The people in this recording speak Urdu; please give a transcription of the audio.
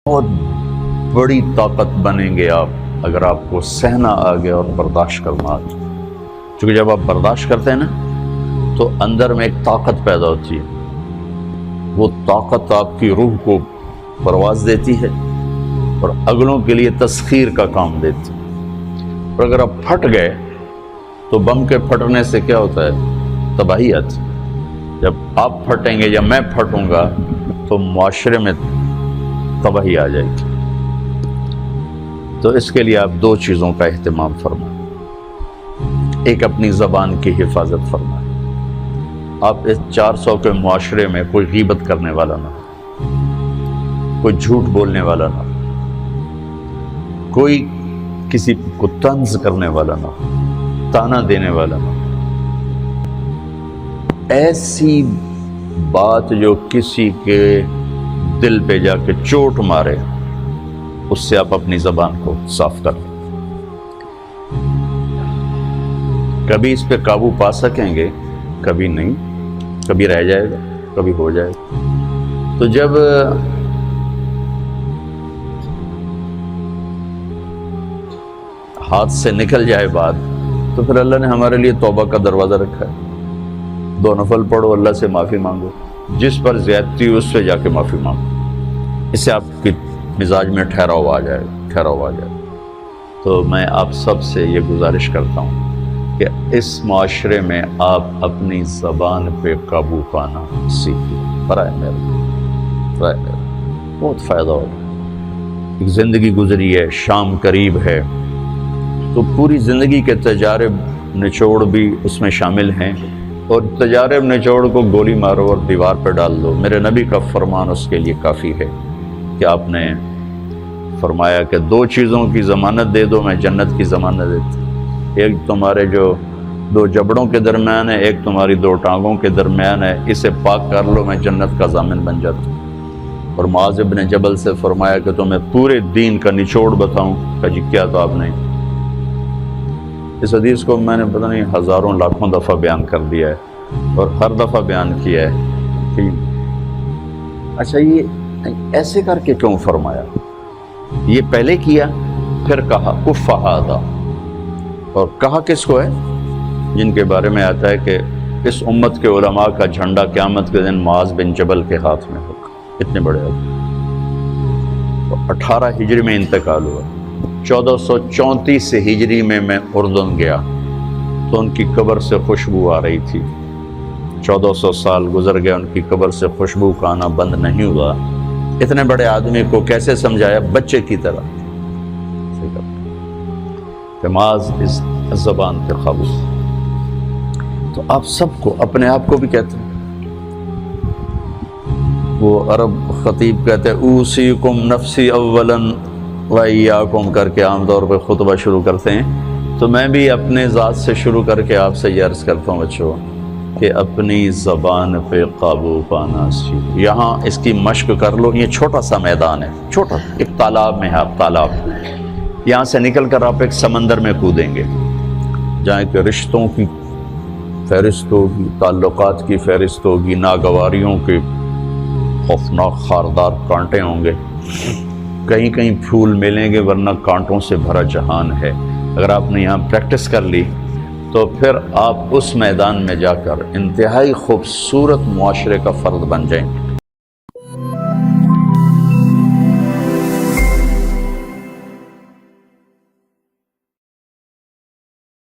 بہت بڑی طاقت بنیں گے آپ اگر آپ کو سہنا آ گیا اور برداشت کرنا آ گیا. چونکہ جب آپ برداشت کرتے ہیں نا تو اندر میں ایک طاقت پیدا ہوتی ہے. وہ طاقت آپ کی روح کو پرواز دیتی ہے اور اگلوں کے لیے تسخیر کا کام دیتی ہے. اور اگر آپ پھٹ گئے تو بم کے پھٹنے سے کیا ہوتا ہے؟ تباہی آتی. جب آپ پھٹیں گے یا میں پھٹوں گا تو معاشرے میں تباہی آ جائے گی. تو اس کے لیے آپ دو چیزوں کا اہتمام فرمائیں. ایک اپنی زبان کی حفاظت فرمائیں. آپ اس 400 کے معاشرے میں کوئی غیبت کرنے والا نہ ہو، کوئی جھوٹ بولنے والا نہ ہو، کوئی کسی کو طنز کرنے والا نہ ہو، تانا دینے والا نہ ہو. ایسی بات جو کسی کے دل پہ جا کے چوٹ مارے اس سے آپ اپنی زبان کو صاف کر لیں. کبھی اس پہ قابو پا سکیں گے، کبھی نہیں، کبھی رہ جائے گا، کبھی ہو جائے گا. تو جب ہاتھ سے نکل جائے بات تو پھر اللہ نے ہمارے لیے توبہ کا دروازہ رکھا ہے. 2 نفل پڑھو، اللہ سے معافی مانگو، جس پر زیادتی ہو اس سے جا کے معافی مانگو. اس سے آپ کی مزاج میں ٹھہراؤ آ جائے گا. تو میں آپ سب سے یہ گزارش کرتا ہوں کہ اس معاشرے میں آپ اپنی زبان پہ قابو پانا سیکھیں. برائے میرا بہت فائدہ ہوگا. ایک زندگی گزری ہے، شام قریب ہے، تو پوری زندگی کے تجارب نچوڑ بھی اس میں شامل ہیں. اور تجارب نچوڑ کو گولی مارو اور دیوار پہ ڈال دو. میرے نبی کا فرمان اس کے لیے کافی ہے کہ آپ نے فرمایا کہ 2 چیزوں کی ضمانت دے دو، میں جنت کی ضمانت دیتا. ایک تمہارے جو 2 جبڑوں کے درمیان ہے، ایک تمہاری 2 ٹانگوں کے درمیان ہے، اسے پاک کر لو، میں جنت کا ضامن بن جاتا ہوں. اور معاذ بن جبل سے فرمایا کہ تمہیں پورے دین کا نچوڑ بتاؤں. کہ جی کیا؟ تو آپ نے اس حدیث کو میں نے پتہ نہیں ہزاروں لاکھوں دفعہ بیان کر دیا ہے اور ہر دفعہ بیان کیا ہے کہ اچھا یہ ایسے کر کے کیوں فرمایا؟ یہ پہلے کیا پھر کہا کف ھذا. اور کہا کس کو ہے؟ جن کے بارے میں آتا ہے کہ اس امت کے علماء کا جھنڈا قیامت کے دن معاذ بن جبل کے ہاتھ میں ہوگا. اتنے بڑے آدمی. 18 ہجری میں انتقال ہوا. 1434 ہجری میں اردن گیا تو ان کی قبر سے خوشبو آ رہی تھی. 1400 سال گزر گیا، ان کی قبر سے خوشبو کا آنا بند نہیں ہوا. اتنے بڑے آدمی کو کیسے سمجھایا؟ بچے کی طرح. معاذ اس زبان پہ قابو. تو آپ سب کو، اپنے آپ کو بھی کہتے ہیں، وہ عرب خطیب کہتے ہیں اوصیکم نفسی اولا وایاکم کر کے عام طور پہ خطبہ شروع کرتے ہیں. تو میں بھی اپنے ذات سے شروع کر کے آپ سے یہ عرض کرتا ہوں بچوں کہ اپنی زبان پہ قابو پانا سیکھو. یہاں اس کی مشق کر لو. یہ چھوٹا سا میدان ہے، چھوٹا ایک تالاب میں ہے. آپ تالاب، یہاں سے نکل کر آپ ایک سمندر میں کودیں گے جہاں کہ رشتوں کی فہرست ہوگی، تعلقات کی فہرست ہوگی، ناگواریوں کے خوفناک خاردار کانٹے ہوں گے. کہیں کہیں پھول ملیں گے ورنہ کانٹوں سے بھرا جہان ہے. اگر آپ نے یہاں پریکٹس کر لی تو پھر آپ اس میدان میں جا کر انتہائی خوبصورت معاشرے کا فرد بن جائیں.